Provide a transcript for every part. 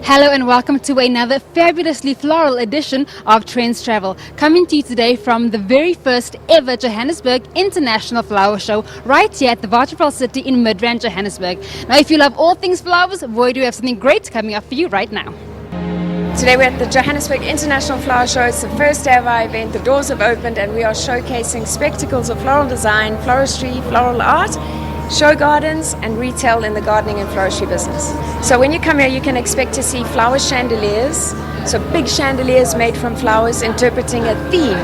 Hello and welcome to another fabulously floral edition of Trends Travel, coming to you today from the very first ever Johannesburg International Flower Show right here at the Waterfall City in Midrand, Johannesburg. Now if you love all things flowers, boy do we have something great coming up for you right now. Today we're at the Johannesburg International Flower Show. It's the first day of our event. The doors have opened and we are showcasing spectacles of floral design, floristry, floral art, show gardens and retail in the gardening and floristry business. So when you come here you can expect to see flower chandeliers, so big chandeliers made from flowers interpreting a theme.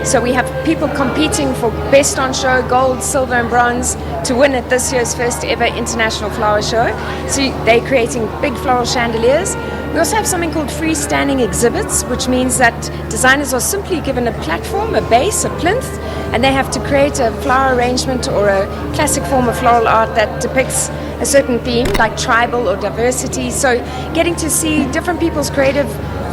So we have people competing for best on show, gold, silver and bronze to win at this year's first ever International Flower Show. So they're creating big floral chandeliers. We also have something called freestanding exhibits, which means that designers are simply given a platform, a base, a plinth, and they have to create a flower arrangement or a classic form of floral art that depicts a certain theme, like tribal or diversity. So getting to see different people's creative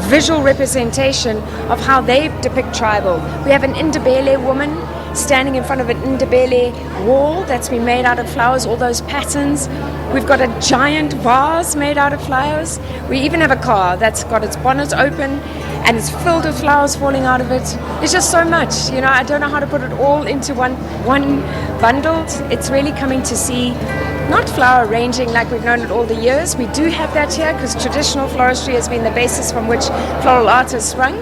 visual representation of how they depict tribal. We have an Ndebele woman standing in front of an Ndebele wall that's been made out of flowers, all those patterns. We've got a giant vase made out of flowers. We even have a car that's got its bonnet open and it's filled with flowers falling out of it. It's just so much, you know, I don't know how to put it all into one bundle. It's really coming to see not flower arranging like we've known it all the years. We do have that here because traditional floristry has been the basis from which floral art has sprung.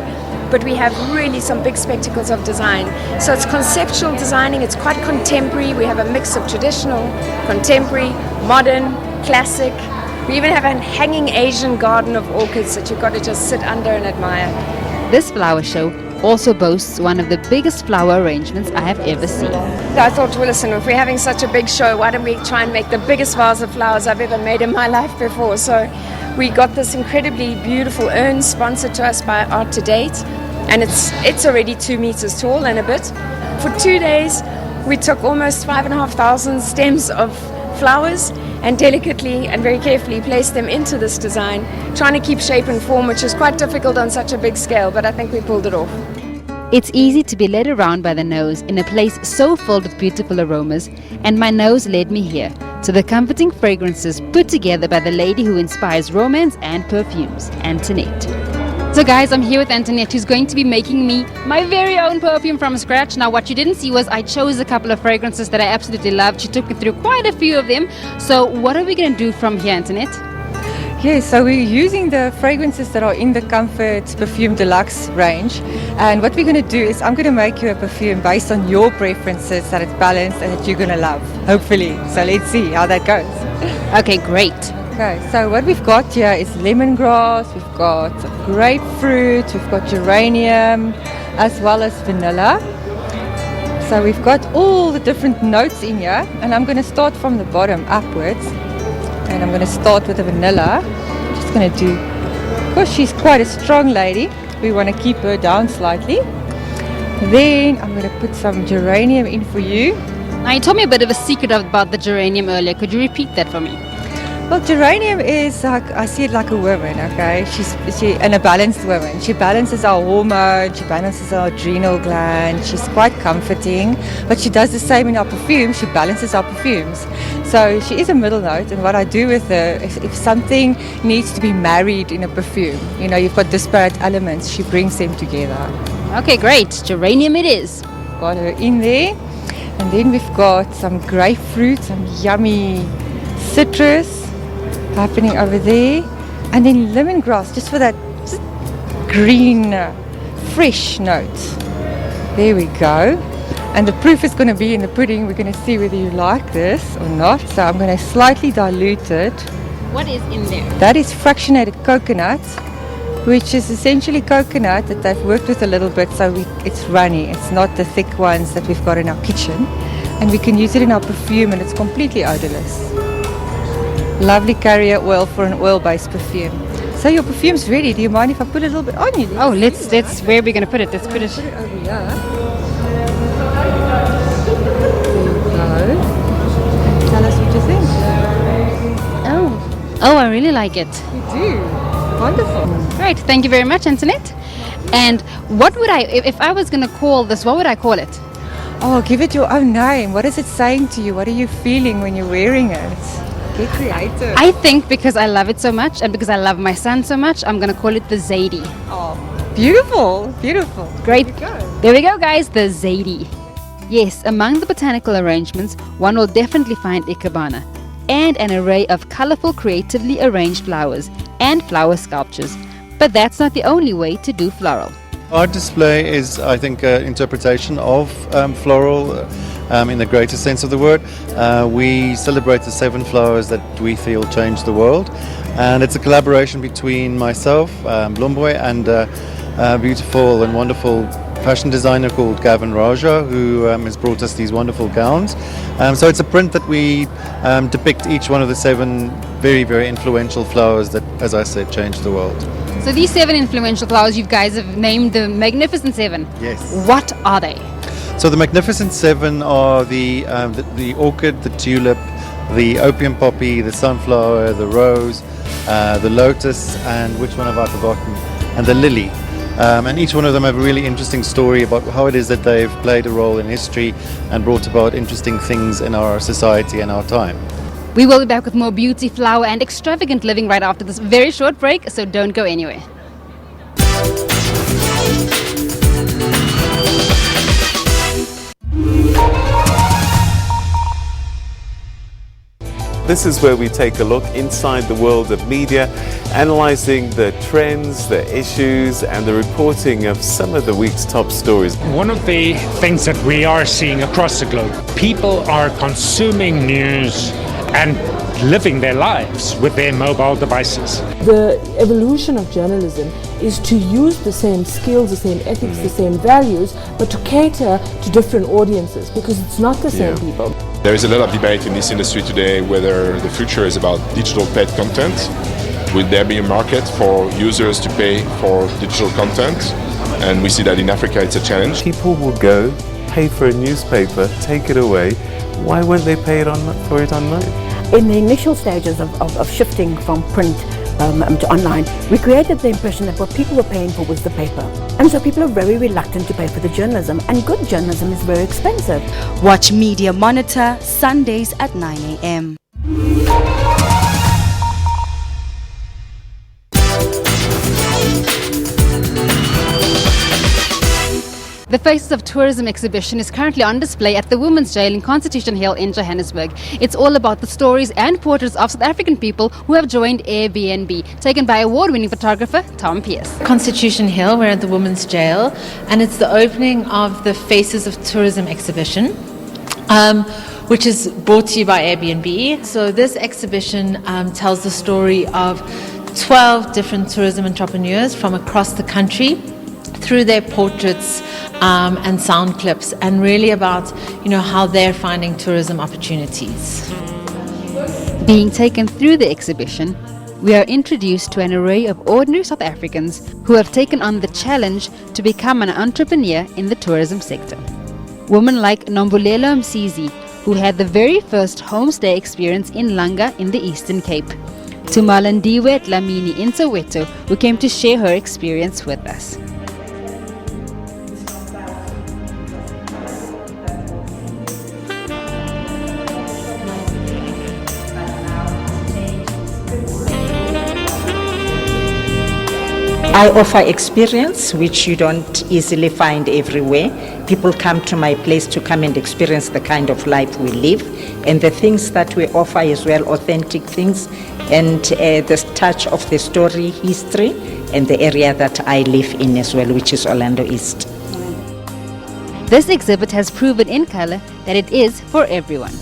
But we have really some big spectacles of design. So it's conceptual designing, it's quite contemporary. We have a mix of traditional, contemporary, modern, classic. We even have a hanging Asian garden of orchids that you've got to just sit under and admire. This flower show also boasts one of the biggest flower arrangements I have ever seen. So I thought, well, listen, if we're having such a big show, why don't we try and make the biggest vase of flowers I've ever made in my life before? So we got this incredibly beautiful urn sponsored to us by Art to Date, and it's already 2 meters tall and a bit. For 2 days, we took almost 5,500 stems of flowers and delicately and very carefully placed them into this design, trying to keep shape and form, which is quite difficult on such a big scale, but I think we pulled it off. It's easy to be led around by the nose in a place so filled with beautiful aromas, and my nose led me here to the comforting fragrances put together by the lady who inspires romance and perfumes, Antoinette. So guys, I'm here with Antoinette, who's going to be making me my very own perfume from scratch. Now what you didn't see was I chose a couple of fragrances that I absolutely loved. She took me through quite a few of them. So what are we going to do from here, Antoinette? Yes, so we're using the fragrances that are in the Comfort Perfume Deluxe range, and what we're going to do is I'm going to make you a perfume based on your preferences that it's balanced and that you're going to love, hopefully. So let's see how that goes. Okay, great. Okay, so what we've got here is lemongrass, we've got grapefruit, we've got geranium, as well as vanilla. So we've got all the different notes in here, and I'm going to start from the bottom upwards. And I'm going to start with the vanilla. I'm just going to do, because she's quite a strong lady, we want to keep her down slightly. Then I'm going to put some geranium in for you. Now you told me a bit of a secret about the geranium earlier. Could you repeat that for me? Well, geranium is like, I see it like a woman, okay? She's and a balanced woman. She balances our hormones, she balances our adrenal gland. She's quite comforting, but she does the same in our perfume. She balances our perfumes. So she is a middle note, and what I do with her, if something needs to be married in a perfume, you know, you've got disparate elements, she brings them together. Okay, great. Geranium it is. Got her in there. And then we've got some grapefruit, some yummy citrus happening over there, and then lemongrass just for that green fresh note. There we go, and the proof is going to be in the pudding. We're going to see whether you like this or not. So I'm going to slightly dilute it. What is in there? That is fractionated coconut, which is essentially coconut that I've worked with a little bit, so it's runny. It's not the thick ones that we've got in our kitchen, and we can use it in our perfume, and it's completely odorless. Lovely carrier oil for an oil-based perfume. So your perfume's ready. Do you mind if I put a little bit on you? Oh, let's where are we going to put it? Let's put it. Put it over here. There you go. Tell us what you think. Oh, I really like it. You do. Wonderful. Great. Thank you very much, Antoinette. And what would if I was going to call this, what would I call it? Oh, give it your own name. What is it saying to you? What are you feeling when you're wearing it? Get creative. I think because I love it so much and because I love my son so much, I'm going to call it the Zadie. Oh, beautiful, beautiful. Great. There we go. There we go, guys, the Zadie. Yes, among the botanical arrangements, one will definitely find ikebana and an array of colorful, creatively arranged flowers and flower sculptures. But that's not the only way to do floral. Our display is, I think, an interpretation of floral in the greatest sense of the word. We celebrate the 7 flowers that we feel change the world, and it's a collaboration between myself, Blomboy, and a beautiful and wonderful fashion designer called Gavin Raja, who has brought us these wonderful gowns. So it's a print that we depict each one of the 7 very, very influential flowers that, as I said, changed the world. So these 7 influential flowers you guys have named the Magnificent 7. Yes. What are they? So the Magnificent 7 are the orchid, the tulip, the opium poppy, the sunflower, the rose, the lotus, and which one have I forgotten? And the lily. And each one of them have a really interesting story about how it is that they've played a role in history and brought about interesting things in our society and our time. We will be back with more beauty, flower, and extravagant living right after this very short break, so don't go anywhere. This is where we take a look inside the world of media, analysing the trends, the issues and the reporting of some of the week's top stories. One of the things that we are seeing across the globe, people are consuming news and living their lives with their mobile devices. The evolution of journalism is to use the same skills, the same ethics, the same values, but to cater to different audiences, because it's not the same people. There is a lot of debate in this industry today whether the future is about digital paid content. Will there be a market for users to pay for digital content? And we see that in Africa it's a challenge. People will go, pay for a newspaper, take it away. Why won't they pay for it online? In the initial stages of shifting from print to online, we created the impression that what people were paying for was the paper. And so people are very reluctant to pay for the journalism, and good journalism is very expensive. Watch Media Monitor Sundays at 9 a.m. The Faces of Tourism exhibition is currently on display at the Women's Jail in Constitution Hill in Johannesburg. It's all about the stories and portraits of South African people who have joined Airbnb, taken by award-winning photographer Tom Pierce. Constitution Hill, we're at the Women's Jail, and it's the opening of the Faces of Tourism exhibition, which is brought to you by Airbnb. So this exhibition tells the story of 12 different tourism entrepreneurs from across the country, through their portraits and sound clips, and really about how they're finding tourism opportunities. Being taken through the exhibition, we are introduced to an array of ordinary South Africans who have taken on the challenge to become an entrepreneur in the tourism sector. Women like Nombulelo Msizi, who had the very first homestay experience in Langa in the Eastern Cape, to Malandiwe Dlamini in Soweto, who came to share her experience with us. I offer experience which you don't easily find everywhere. People come to my place to come and experience the kind of life we live, and the things that we offer as well, authentic things, and the touch of the story, history, and the area that I live in as well, which is Orlando East. This exhibit has proven in color that it is for everyone.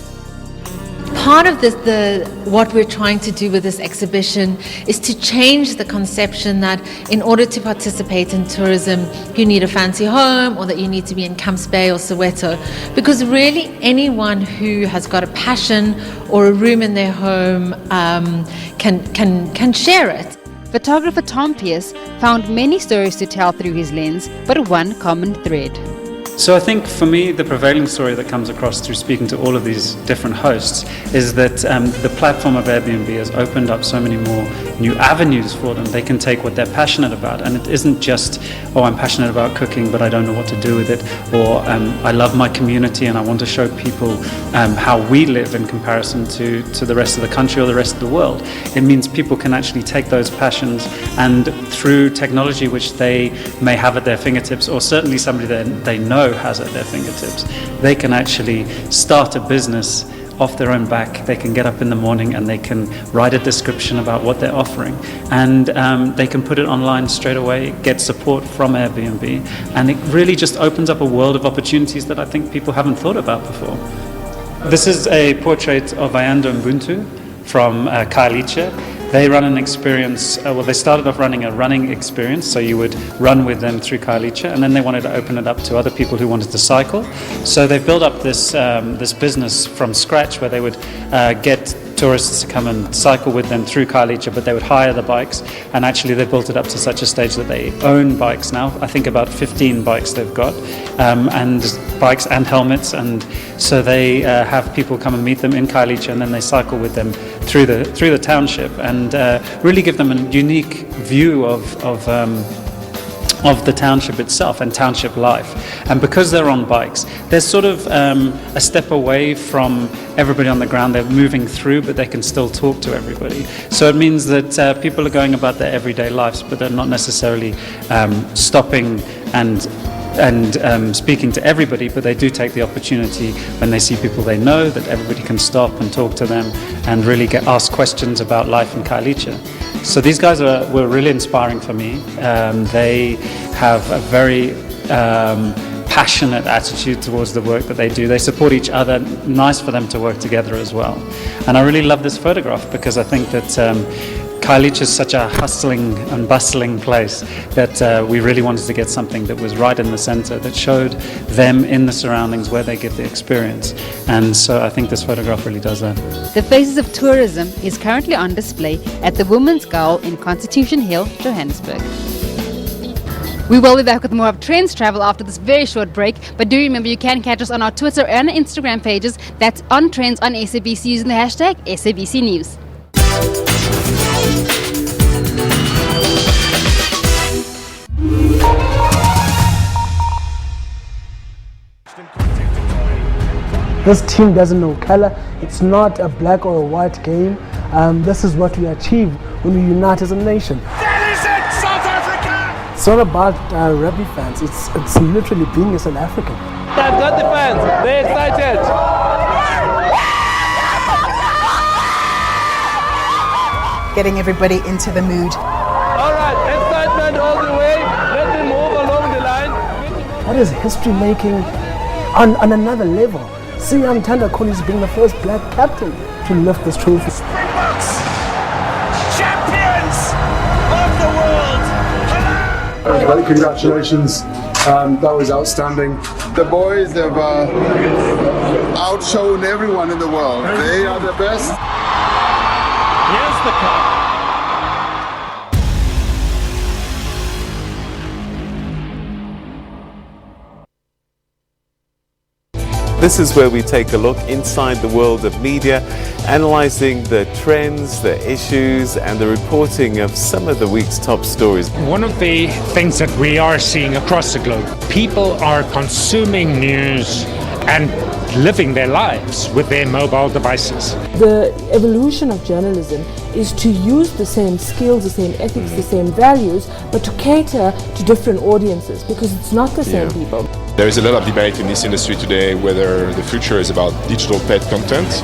Part of what we're trying to do with this exhibition is to change the conception that in order to participate in tourism, you need a fancy home, or that you need to be in Camps Bay or Soweto, because really anyone who has got a passion or a room in their home can share it. Photographer Tom Pierce found many stories to tell through his lens, but one common thread. So I think for me, the prevailing story that comes across through speaking to all of these different hosts is that the platform of Airbnb has opened up so many more new avenues for them. They can take what they're passionate about, and it isn't just, oh, I'm passionate about cooking but I don't know what to do with it, or I love my community and I want to show people how we live in comparison to the rest of the country or the rest of the world. It means people can actually take those passions, and through technology which they may have at their fingertips, or certainly somebody that they know has at their fingertips, they can actually start a business off their own back. They can get up in the morning and they can write a description about what they're offering, and they can put it online straight away, get support from Airbnb, and it really just opens up a world of opportunities that I think people haven't thought about before. This is a portrait of Ayanda Ubuntu from Khayelitsha. They run an experience, they started off running a running experience, so you would run with them through Khayelitsha, and then they wanted to open it up to other people who wanted to cycle. So they've built up this business from scratch where they would get tourists to come and cycle with them through Khayelitsha, but they would hire the bikes, and actually they built it up to such a stage that they own bikes now. I think about 15 bikes they've got, and bikes and helmets, and so they have people come and meet them in Khayelitsha, and then they cycle with them through the township, and really give them a unique view of the township itself and township life. And because they're on bikes, they're sort of a step away from everybody on the ground. They're moving through, but they can still talk to everybody. So it means that people are going about their everyday lives, but they're not necessarily stopping and speaking to everybody, but they do take the opportunity when they see people they know, that everybody can stop and talk to them and really ask questions about life in Khayelitsha. So these guys were really inspiring for me. They have a very passionate attitude towards the work that they do. They support each other. Nice for them to work together as well. And I really love this photograph because I think that Khayelitsha is such a hustling and bustling place that we really wanted to get something that was right in the center, that showed them in the surroundings where they get the experience. And so I think this photograph really does that. The Faces of Tourism is currently on display at the Women's Gall in Constitution Hill, Johannesburg. We will be back with more of Trends Travel after this very short break, but do remember you can catch us on our Twitter and Instagram pages. That's on Trends on SABC using the hashtag SABC News. This team doesn't know color. It's not a black or a white game. This is what we achieve when we unite as a nation. That is it, South Africa! It's not about rugby fans. It's literally being a South African. I've got the fans. They're excited. Getting everybody into the mood. All right, excitement all the way. Let them move along the line. That is history making on another level. See Tanda Collins being the first black captain to lift this trophy. Springboks, champions of the world. Well, congratulations. That was outstanding. The boys have outshone everyone in the world. They are the best. Here's the cup. This is where we take a look inside the world of media, analysing the trends, the issues and the reporting of some of the week's top stories. One of the things that we are seeing across the globe, people are consuming news and living their lives with their mobile devices. The evolution of journalism is to use the same skills, the same ethics, the same values, but to cater to different audiences because it's not the same people. There is a lot of debate in this industry today whether the future is about digital paid content.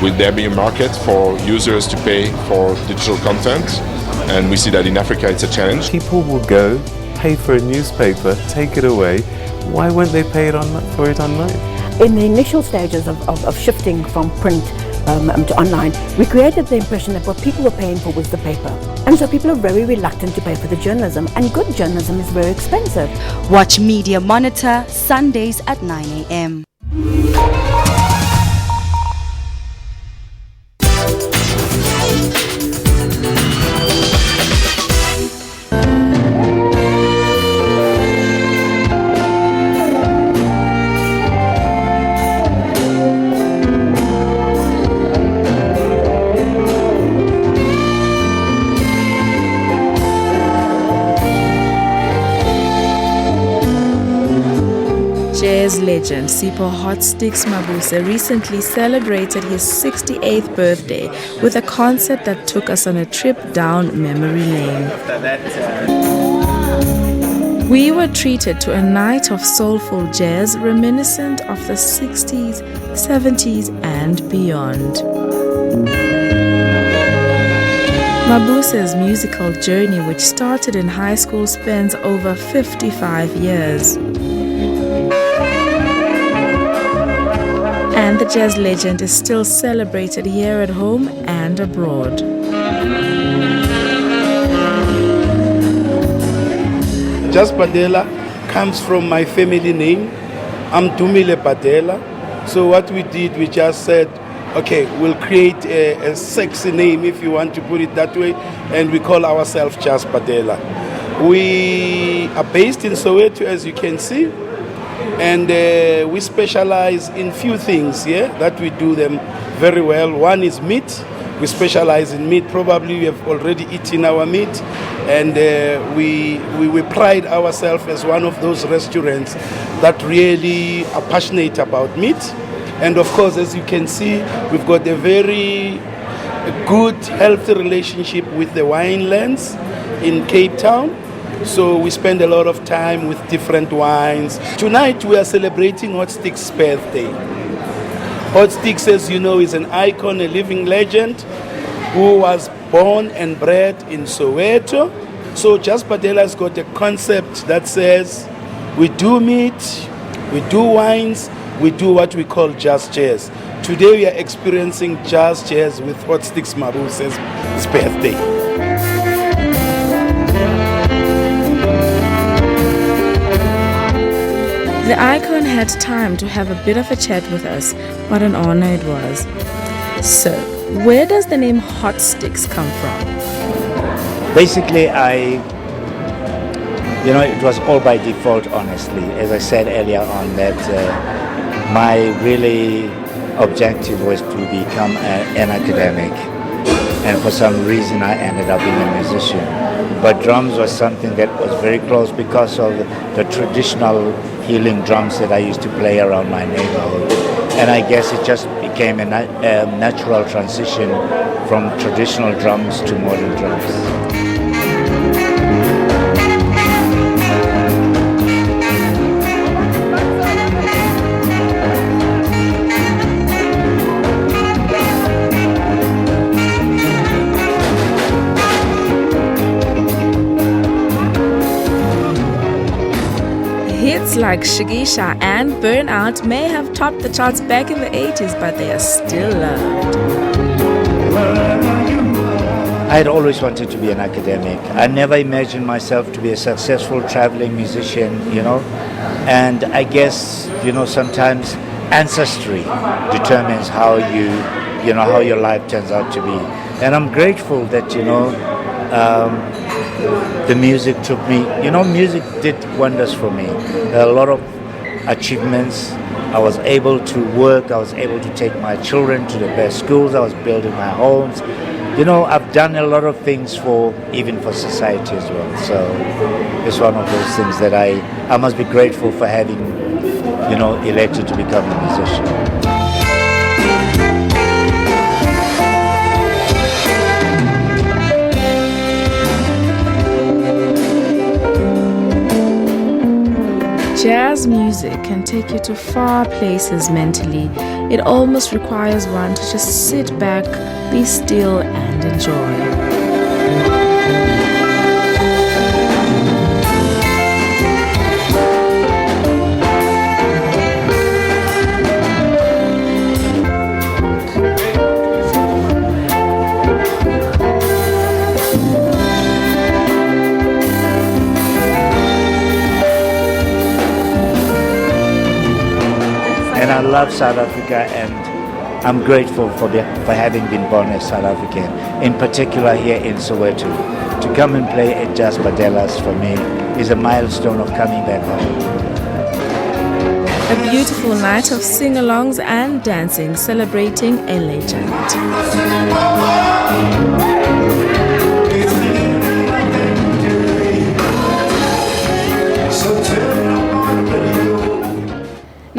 Will there be a market for users to pay for digital content? And we see that in Africa it's a challenge. People will go, pay for a newspaper, take it away. Why won't they pay for it online? In the initial stages of shifting from print to online, we created the impression that what people were paying for was the paper. And so people are very reluctant to pay for the journalism, and good journalism is very expensive. Watch Media Monitor Sundays at 9 a.m. jazz legend Sipho Mabuse recently celebrated his 68th birthday with a concert that took us on a trip down memory lane. We were treated to a night of soulful jazz reminiscent of the 60s, 70s and beyond. Mabuse's musical journey, which started in high school, spans over 55 years. And the jazz legend is still celebrated here at home and abroad. Jazz Padela comes from my family name. I'm Dumile Padela. So what we did, we just said, okay, we'll create a sexy name, if you want to put it that way, and we call ourselves Jazz Padela. We are based in Soweto, as you can see, and we specialize in few things, that we do them very well. One is meat. We specialize in meat. Probably you have already eaten our meat, and we pride ourselves as one of those restaurants that really are passionate about meat. And of course, as you can see, we've got a very good, healthy relationship with the winelands in Cape Town. So we spend a lot of time with different wines. Tonight we are celebrating Hot Stick's birthday. Hot Sticks, as you know, is an icon, a living legend who was born and bred in Soweto. So Jazz Padela has got a concept that says we do meat, we do wines, we do what we call jazz jazz. Today we are experiencing jazz jazz with Hot Sticks Mabuse's birthday. The icon had time to have a bit of a chat with us. What an honor it was. So, where does the name Hot Sticks come from? Basically, it was all by default, honestly. As I said earlier on, that my really objective was to become an academic, and for some reason I ended up being a musician. But drums was something that was very close because of the traditional healing drums that I used to play around my neighborhood, and I guess it just became a natural transition from traditional drums to modern drums. Hits like Shigisha and Burnout may have topped the charts back in the 80s, but they are still loved. I had always wanted to be an academic. I never imagined myself to be a successful traveling musician, and I guess, sometimes ancestry determines how how your life turns out to be. And I'm grateful that, the music took me, music did wonders for me. There are a lot of achievements. I was able to work, I was able to take my children to the best schools, I was building my homes. I've done a lot of things even for society as well. So it's one of those things that I must be grateful for having, elected to become a musician. Jazz music can take you to far places mentally. It almost requires one to just sit back, be still, and enjoy. And I love South Africa, and I'm grateful for having been born a South African, in particular here in Soweto. To come and play at Jazz Padela's for me is a milestone of coming back home. A beautiful night of sing-alongs and dancing, celebrating a legend.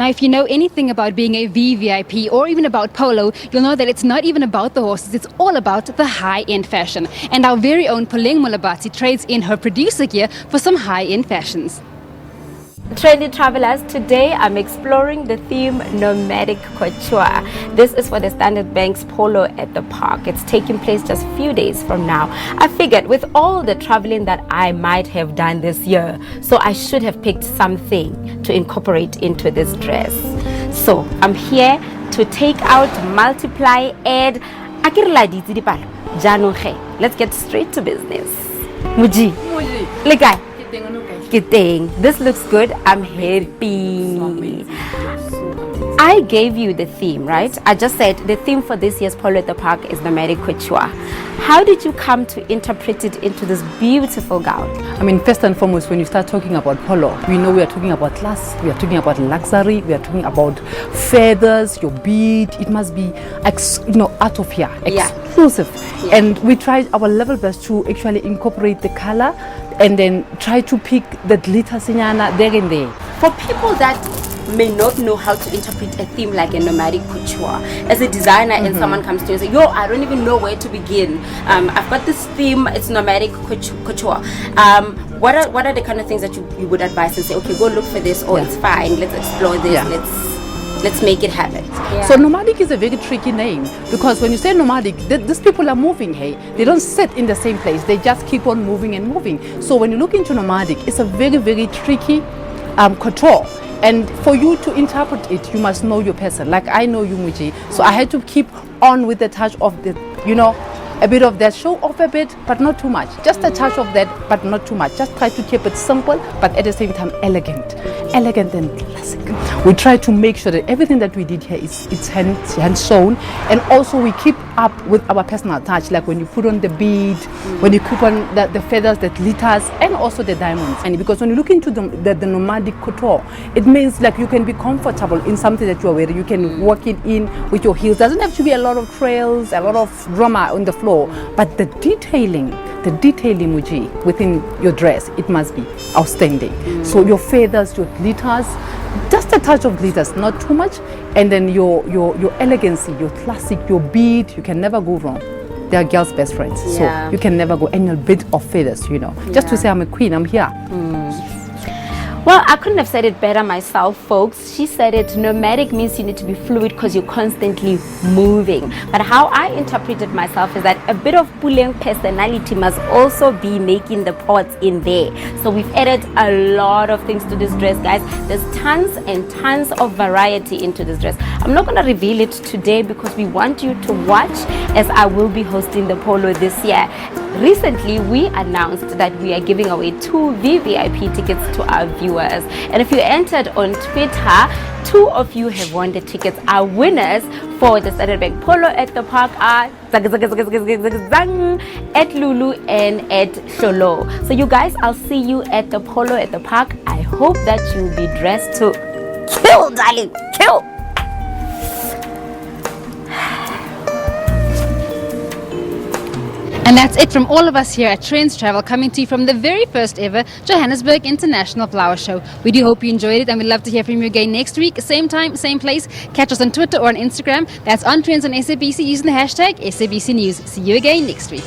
Now, if you know anything about being a VVIP or even about polo, you'll know that it's not even about the horses, it's all about the high-end fashion. And our very own Poleng Molabati trades in her producer gear for some high-end fashions. Trendy travelers, today I'm exploring the theme Nomadic Couture. This is for the Standard Bank's Polo at the Park. It's taking place just a few days from now. I figured with all the traveling that I might have done this year, so I should have picked something to incorporate into this dress. So I'm here to take out, multiply, add. Let's get straight to business. Muji. Lekai. This looks good. I'm happy. I gave you the theme, right? I just said the theme for this year's Polo at the Park is Nomadic Couture. How did you come to interpret it into this beautiful gown? I mean, first and foremost, when you start talking about polo, we know we are talking about class, we are talking about luxury, we are talking about feathers, your bead. It must be, out of here, exclusive. Yeah. And we tried our level best to actually incorporate the color and then try to pick the glitter sinyana there and there. For people that may not know how to interpret a theme like a nomadic couture, as a designer and someone comes to you and say, yo, I don't even know where to begin. I've got this theme, it's nomadic couture. What are the kind of things that you would advise and say, okay, go look for this, or it's fine, let's explore this, let's make it happen. Yeah. So nomadic is a very tricky name, because when you say nomadic, these people are moving, hey? They don't sit in the same place, they just keep on moving and moving. So when you look into nomadic, it's a very, very tricky couture. And for you to interpret it, you must know your person. Like I know you, Muji. So I had to keep on with the touch of the, a bit of that, show off a bit, but not too much. Just a touch of that, but not too much. Just try to keep it simple, but at the same time elegant. Elegant and classic. We try to make sure that everything that we did here is hand sewn, and also we keep up with our personal touch, like when you put on the bead, when you put on the feathers, the glitters, and also the diamonds. And because when you look into the nomadic couture, it means like you can be comfortable in something that you are wearing. You can walk it in with your heels. Doesn't have to be a lot of trails, a lot of drama on the floor, but the detailing, Muji, within your dress, it must be outstanding. So your feathers, your glitters, just a touch of glitters, not too much, and then your elegancy, your classic, your bead, you can never go wrong. They are girls' best friends, so you can never go. And a bit of feathers, just to say I'm a queen, I'm here. Well, I couldn't have said it better myself, folks. She said it, nomadic means you need to be fluid because you're constantly moving. But how I interpreted myself is that a bit of Poleng personality must also be making the parts in there. So we've added a lot of things to this dress, guys. There's tons and tons of variety into this dress. I'm not going to reveal it today because we want you to watch, as I will be hosting the polo this year. Recently, we announced that we are giving away 2 VVIP tickets to our viewers. And if you entered on Twitter, 2 of you have won the tickets. Our winners for the Standard Bank Polo at the Park are at Lulu and at Sholo. So you guys, I'll see you at the Polo at the Park. I hope that you'll be dressed to kill, darling, kill. And that's it from all of us here at Trends Travel, coming to you from the very first ever Johannesburg International Flower Show. We do hope you enjoyed it, and we'd love to hear from you again next week. Same time, same place. Catch us on Twitter or on Instagram. That's on Trends on SABC using the hashtag SABC News. See you again next week.